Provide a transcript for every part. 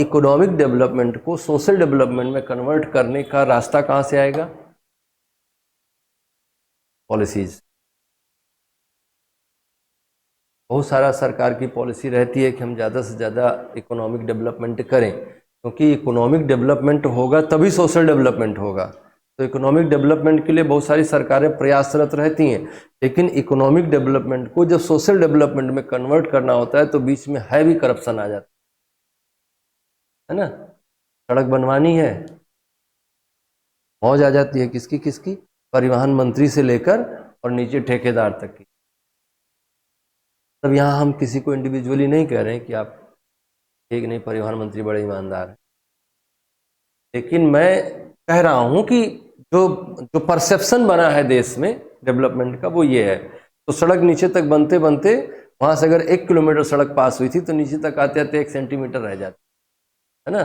Economic development को social development में convert करने का रास्ता कहाँ से आएगा? पॉलिसीज। बहुत सारा सरकार की पॉलिसी रहती है कि हम ज़्यादा से ज़्यादा इकोनॉमिक डेवलपमेंट करें, क्योंकि इकोनॉमिक डेवलपमेंट होगा तभी सोशल डेवलपमेंट होगा। तो इकोनॉमिक डेवलपमेंट के लिए बहुत सारी सरकारें प्रयासरत रहती हैं, लेकिन इकोनॉमिक डेवलपमेंट को जब सोशल डेवलपमेंट में कन्वर्ट करना होता है तो बीच में हैवी करप्शन आ जाता है ना। सड़क बनवानी है, मौज आ जाती है किसकी किसकी, परिवहन मंत्री से लेकर और नीचे ठेकेदार तक की। तब यहाँ हम किसी को इंडिविजुअली नहीं कह रहे हैं कि आप ठीक नहीं, परिवहन मंत्री बड़े ईमानदार हैं, लेकिन मैं कह रहा हूँ कि जो जो परसेप्शन बना है देश में डेवलपमेंट का वो ये है। तो सड़क नीचे तक बनते बनते वहाँ से अगर 1 किलोमीटर सड़क पास हुई थी तो नीचे तक आते आते 1 सेंटीमीटर रह जाती है ना।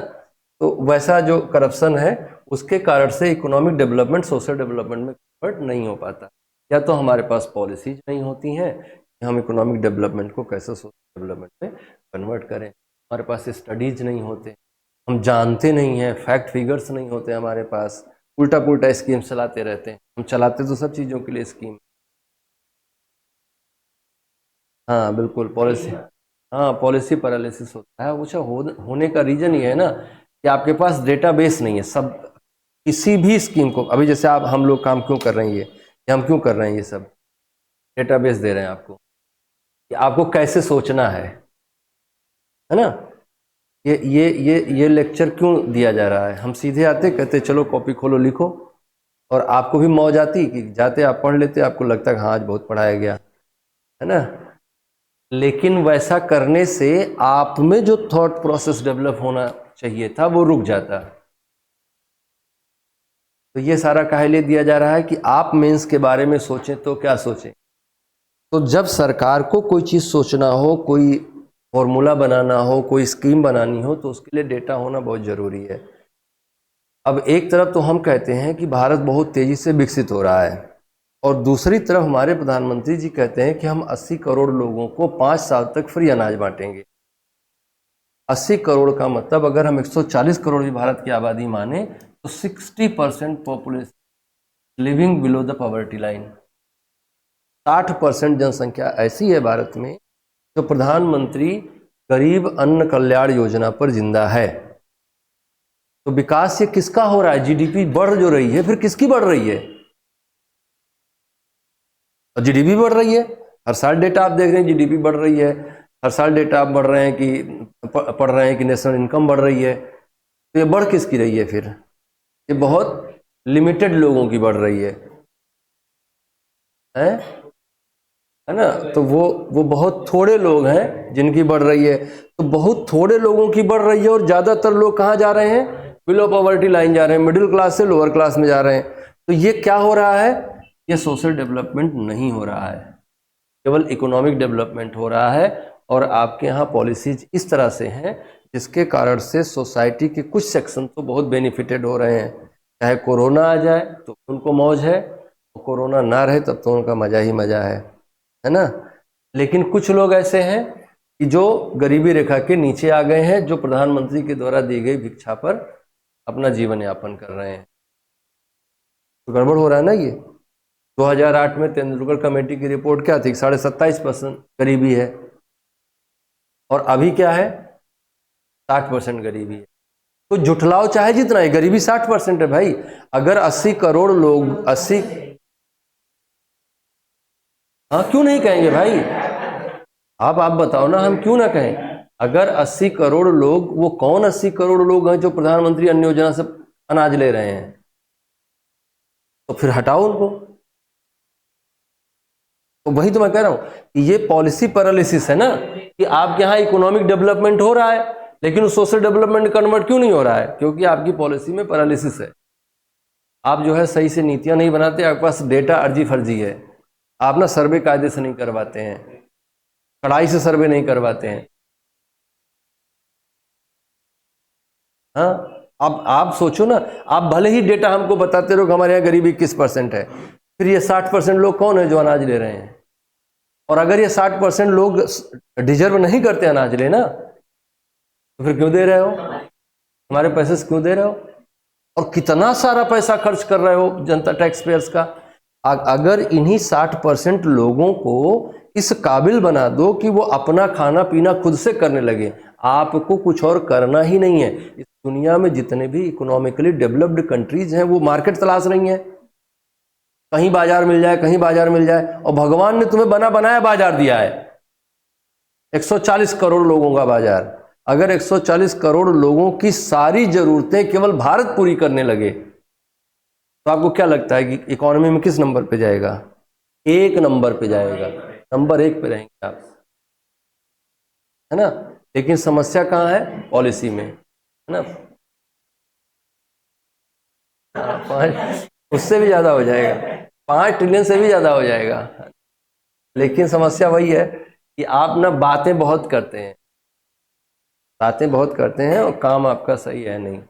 तो वैसा जो करप्शन है उसके कारण से इकोनॉमिक डेवलपमेंट सोशल डेवलपमेंट में कन्वर्ट नहीं हो पाता, या तो हमारे पास पॉलिसीज नहीं होती हैं कि हम इकोनॉमिक डेवलपमेंट को कैसे सोशल डेवलपमेंट में कन्वर्ट करें, हमारे पास स्टडीज नहीं होते, हम जानते नहीं हैं, फैक्ट फिगर्स नहीं होते हमारे पास, उल्टा पुल्टा स्कीम चलाते रहते हैं। हम चलाते तो सब चीज़ों के लिए स्कीम। हाँ बिल्कुल पॉलिसी, हाँ पॉलिसी पैरालिसिस होता है। अच्छा होने का रीज़न ये है ना कि आपके पास डेटाबेस नहीं है। सब किसी भी स्कीम को, अभी जैसे आप हम लोग काम क्यों कर रहे हैं, ये हम क्यों कर रहे हैं, ये सब डेटाबेस दे रहे हैं आपको कि आपको कैसे सोचना है ना। ये लेक्चर क्यों दिया जा रहा है? हम सीधे आते कहते चलो कॉपी खोलो लिखो, और आपको भी मौज आती कि जाते आप पढ़ लेते, आपको लगता है हाँ आज बहुत पढ़ाया गया है ना। लेकिन वैसा करने से आप में जो थॉट प्रोसेस डेवलप होना चाहिए था वो रुक जाता। तो ये सारा काहे लिए दिया जा रहा है कि आप मेंस के बारे में सोचें तो क्या सोचें। तो जब सरकार को कोई चीज़ सोचना हो, कोई फॉर्मूला बनाना हो, कोई स्कीम बनानी हो, तो उसके लिए डेटा होना बहुत ज़रूरी है। अब एक तरफ तो हम कहते हैं कि भारत बहुत तेज़ी से विकसित हो रहा है, और दूसरी तरफ हमारे प्रधानमंत्री जी कहते हैं कि हम 80 करोड़ लोगों को 5 साल तक फ्री अनाज बांटेंगे। 80 करोड़ का मतलब अगर हम 140 करोड़ की भारत की आबादी माने तो 60% population living below the poverty line. 60% जनसंख्या ऐसी है भारत में जो प्रधानमंत्री गरीब अन्न कल्याण योजना पर जिंदा है। तो विकास ये किसका हो रहा है? जीडीपी बढ़ जो रही है, फिर किसकी बढ़ रही है? और जीडीपी बढ़ रही है, हर साल डेटा आप देख रहे हैं जीडीपी बढ़ रही है, हर साल डेटा आप बढ़ रहे हैं कि पढ़ रहे हैं कि नेशनल इनकम बढ़ रही है। तो ये बढ़ किसकी रही है फिर? ये बहुत लिमिटेड लोगों की बढ़ रही है ना। तो वो बहुत थोड़े लोग हैं जिनकी बढ़ रही है। तो बहुत थोड़े लोगों की बढ़ रही है और ज़्यादातर लोग कहाँ जा रहे हैं? बिलो पॉवर्टी लाइन जा रहे हैं, मिडिल क्लास से लोअर क्लास में जा रहे हैं। तो ये क्या हो रहा है? ये सोशल डेवलपमेंट नहीं हो रहा है, केवल इकोनॉमिक डेवलपमेंट हो रहा है। और आपके यहाँ पॉलिसीज इस तरह से हैं जिसके कारण से सोसाइटी के कुछ सेक्शन तो बहुत बेनिफिटेड हो रहे हैं। चाहे कोरोना आ जाए तो उनको मौज है, और कोरोना ना रहे तब तो उनका मज़ा ही मज़ा है ना। लेकिन कुछ लोग ऐसे हैं कि जो गरीबी रेखा के नीचे आ गए हैं, जो प्रधानमंत्री के द्वारा दी गई भिक्षा पर अपना जीवन यापन कर रहे हैं। तो गड़बड़ हो रहा है ना। ये 2008 में तेंदुलकर कमेटी की रिपोर्ट क्या थी? 27.5% गरीबी है, और अभी क्या है? 60% गरीबी है। तो जुटलाओ चाहे जितना है, गरीबी 60% है भाई। अगर 80 करोड़ लोग 80, हाँ क्यों नहीं कहेंगे भाई? आप बताओ ना, हम क्यों ना कहें? अगर 80 करोड़ लोग, वो कौन 80 करोड़ लोग हैं जो प्रधानमंत्री अन्न योजना से अनाज ले रहे हैं? तो फिर हटाओ उनको। तो वही तो मैं कह रहा हूं कि ये पॉलिसी पैरालिसिस है ना, कि आपके यहाँ इकोनॉमिक डेवलपमेंट हो रहा है लेकिन उस सोशल डेवलपमेंट कन्वर्ट क्यों नहीं हो रहा है? क्योंकि आपकी पॉलिसी में पैरालिसिस है। आप जो है सही से नीतियां नहीं बनाते, आपके पास डेटा अर्जी फर्जी है। आप ना सर्वे कायदे से नहीं करवाते हैं, कड़ाई से सर्वे नहीं करवाते हैं। हाँ, अब आप सोचो ना, आप भले ही डेटा हमको बताते रहो कि हमारे यहाँ गरीबी 21% है, फिर ये 60% लोग कौन है जो अनाज ले रहे हैं? और अगर ये 60% लोग डिजर्व नहीं करते अनाज लेना, तो फिर क्यों दे रहे हो? हमारे पैसे से क्यों दे रहे हो? और कितना सारा पैसा खर्च कर रहे हो जनता टैक्स पेयर्स का। अगर इन्हीं 60% लोगों को इस काबिल बना दो कि वो अपना खाना पीना खुद से करने लगे, आपको कुछ और करना ही नहीं है। इस दुनिया में जितने भी इकोनॉमिकली डेवलप्ड कंट्रीज हैं वो मार्केट तलाश रही हैं, कहीं बाजार मिल जाए, कहीं बाजार मिल जाए। और भगवान ने तुम्हें बना बनाया बाजार दिया है, 140 करोड़ लोगों का बाजार। अगर 140 करोड़ लोगों की सारी जरूरतें केवल भारत पूरी करने लगे तो आपको क्या लगता है कि इकोनॉमी में किस नंबर पे जाएगा? 1 नंबर पे जाएगा, नंबर 1 पे रहेंगे आप, है ना। लेकिन समस्या कहाँ है? पॉलिसी में, है ना। 5 उससे भी ज्यादा हो जाएगा, 5 ट्रिलियन से भी ज्यादा हो जाएगा। लेकिन समस्या वही है कि आप ना बातें बहुत करते हैं, बातें बहुत करते हैं और काम आपका सही है नहीं।